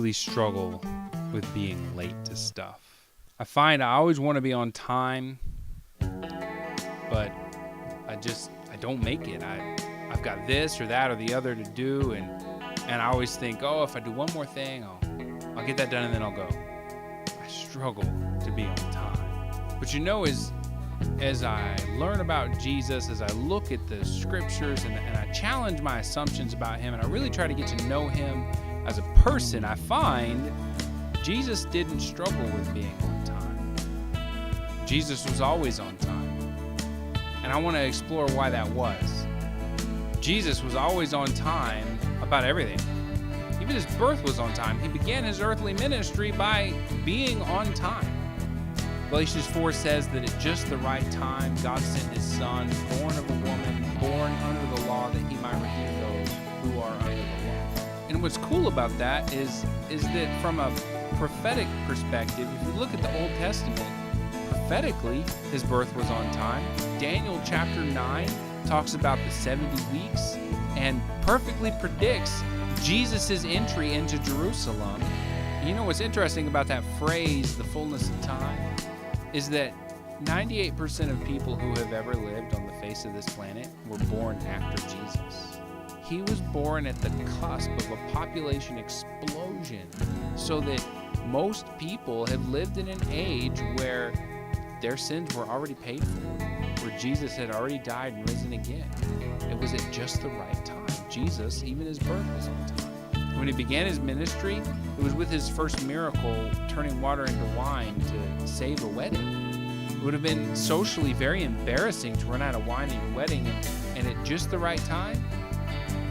really struggle with being late to stuff. I find I always want to be on time, but I don't make it. I've got this or that or the other to do, and I always think, oh, if I do one more thing, I'll get that done and then I'll go. I struggle to be on time. But as I learn about Jesus, as I look at the scriptures and I challenge my assumptions about him, and I really try to get to know him as a person, I find Jesus didn't struggle with being on time. Jesus was always on time. And I want to explore why that was. Jesus was always on time about everything. Even his birth was on time. He began his earthly ministry by being on time. Galatians 4 says that at just the right time, God sent his son, born of a woman, born under the law, that he might redeem those who are under the law. And what's cool about that is that from a prophetic perspective, if you look at the Old Testament, prophetically, his birth was on time. Daniel chapter 9 talks about the 70 weeks and perfectly predicts Jesus' entry into Jerusalem. You know what's interesting about that phrase, the fullness of time, is that 98% of people who have ever lived on the face of this planet were born after Jesus. He was born at the cusp of a population explosion, so that most people have lived in an age where their sins were already paid for, where Jesus had already died and risen again. It was at just the right time. Jesus, even his birth was on time. When he began his ministry, it was with his first miracle, turning water into wine to save a wedding. It would have been socially very embarrassing to run out of wine at your wedding, and at just the right time,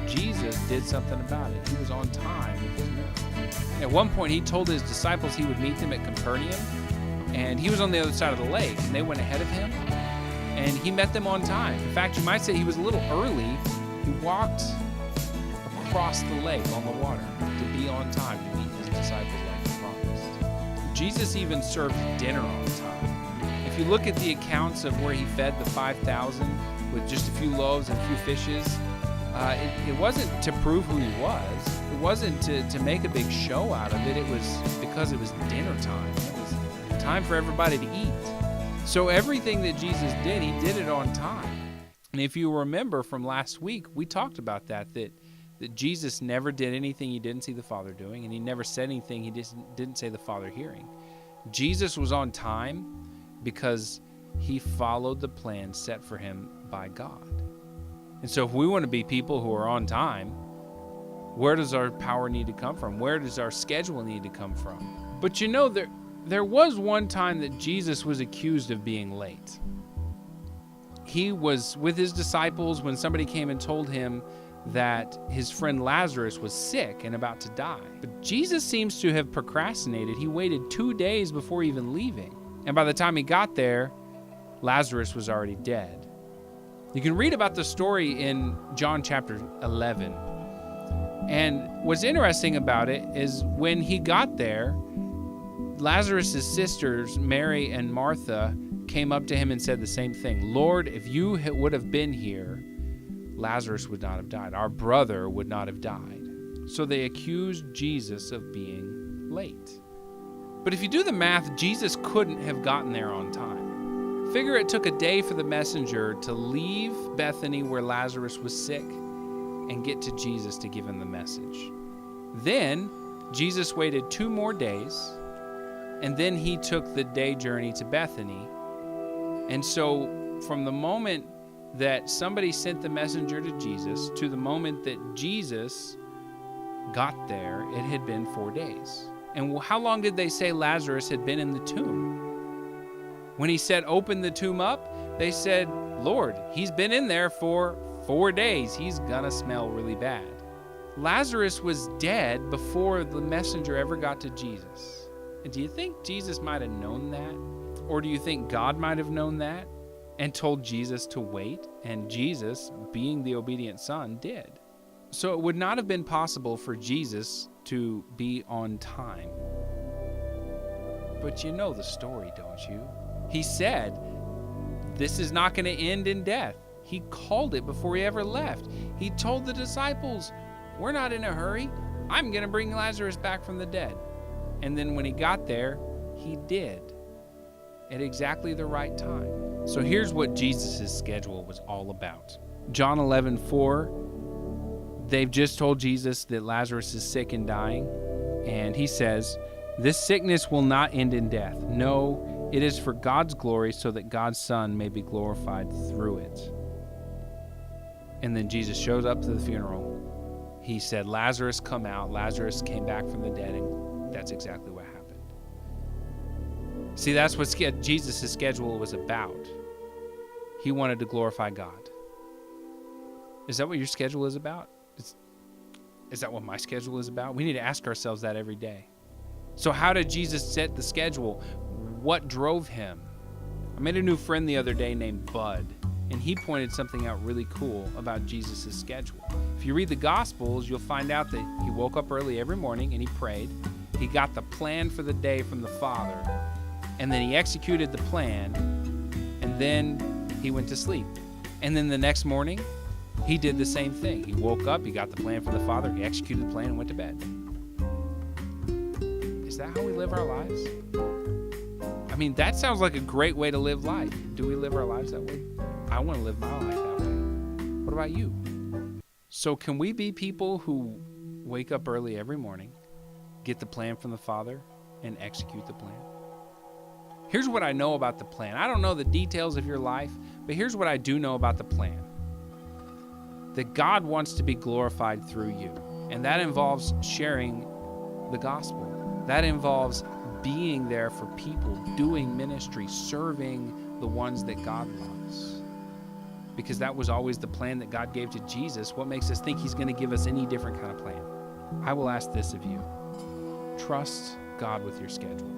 Jesus did something about it. He was on time with his miracle. At one point, he told his disciples he would meet them at Capernaum, and he was on the other side of the lake, and they went ahead of him, and he met them on time. In fact, you might say he was a little early. He walked across the lake on the water to be on time to meet his disciples like he promised. Jesus even served dinner on time. If you look at the accounts of where he fed the 5,000 with just a few loaves and a few fishes, it wasn't to prove who he was. It wasn't to make a big show out of it. It was because it was dinner time. It was time for everybody to eat. So everything that Jesus did, he did it on time. And if you remember from last week, we talked about that Jesus never did anything he didn't see the Father doing, and he never said anything he didn't say the Father hearing. Jesus was on time because he followed the plan set for him by God. And so if we want to be people who are on time, where does our power need to come from? Where does our schedule need to come from? But you know, there was one time that Jesus was accused of being late. He was with his disciples when somebody came and told him that his friend Lazarus was sick and about to die. But Jesus seems to have procrastinated. He waited 2 days before even leaving. And by the time he got there, Lazarus was already dead. You can read about the story in John chapter 11. And what's interesting about it is when he got there, Lazarus' sisters, Mary and Martha, came up to him and said the same thing. Lord, if you would have been here, Lazarus would not have died. Our brother would not have died. So they accused Jesus of being late. But if you do the math, Jesus couldn't have gotten there on time. Figure it took a day for the messenger to leave Bethany where Lazarus was sick and get to Jesus to give him the message. Then Jesus waited 2 more days, and then he took the day journey to Bethany. And so from the moment that somebody sent the messenger to Jesus to the moment that Jesus got there, it had been 4 days. And how long did they say Lazarus had been in the tomb? When he said, open the tomb up, they said, Lord, he's been in there for 4 days. He's gonna smell really bad. Lazarus was dead before the messenger ever got to Jesus. And do you think Jesus might have known that? Or do you think God might have known that and told Jesus to wait? And Jesus, being the obedient son, did. So it would not have been possible for Jesus to be on time. But you know the story, don't you? He said, this is not going to end in death. He called it before he ever left. He told the disciples, we're not in a hurry. I'm going to bring Lazarus back from the dead. And then when he got there, he did at exactly the right time. So here's what Jesus' schedule was all about. John 11:4, they've just told Jesus that Lazarus is sick and dying. And he says, this sickness will not end in death. No, it is for God's glory, so that God's Son may be glorified through it. And then Jesus shows up to the funeral. He said, Lazarus, come out. Lazarus came back from the dead, and that's exactly what happened. See, that's what Jesus' schedule was about. He wanted to glorify God. Is that what your schedule is about? Is that what my schedule is about? We need to ask ourselves that every day. So how did Jesus set the schedule? What drove him? I made a new friend the other day named Bud, and he pointed something out really cool about Jesus' schedule. If you read the Gospels, you'll find out that he woke up early every morning and he prayed. He got the plan for the day from the Father, and then he executed the plan, and then he went to sleep. And then the next morning, he did the same thing. He woke up, he got the plan from the Father, he executed the plan and went to bed. Is that how we live our lives? I mean, that sounds like a great way to live life. Do we live our lives that way? I want to live my life that way. What about you? So can we be people who wake up early every morning, get the plan from the Father, and execute the plan? Here's what I know about the plan. I don't know the details of your life, but here's what I do know about the plan. That God wants to be glorified through you. And that involves sharing the gospel. That involves being there for people, doing ministry, serving the ones that God loves. Because that was always the plan that God gave to Jesus. What makes us think he's going to give us any different kind of plan? I will ask this of you. Trust God with your schedule.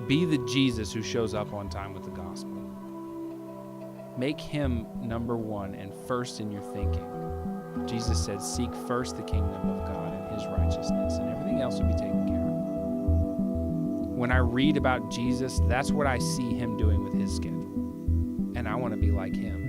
Be the Jesus who shows up on time with the gospel. Make him number one and first in your thinking. Jesus said, seek first the kingdom of God and his righteousness, and everything else will be taken care of. When I read about Jesus, that's what I see him doing with his schedule. And I want to be like him.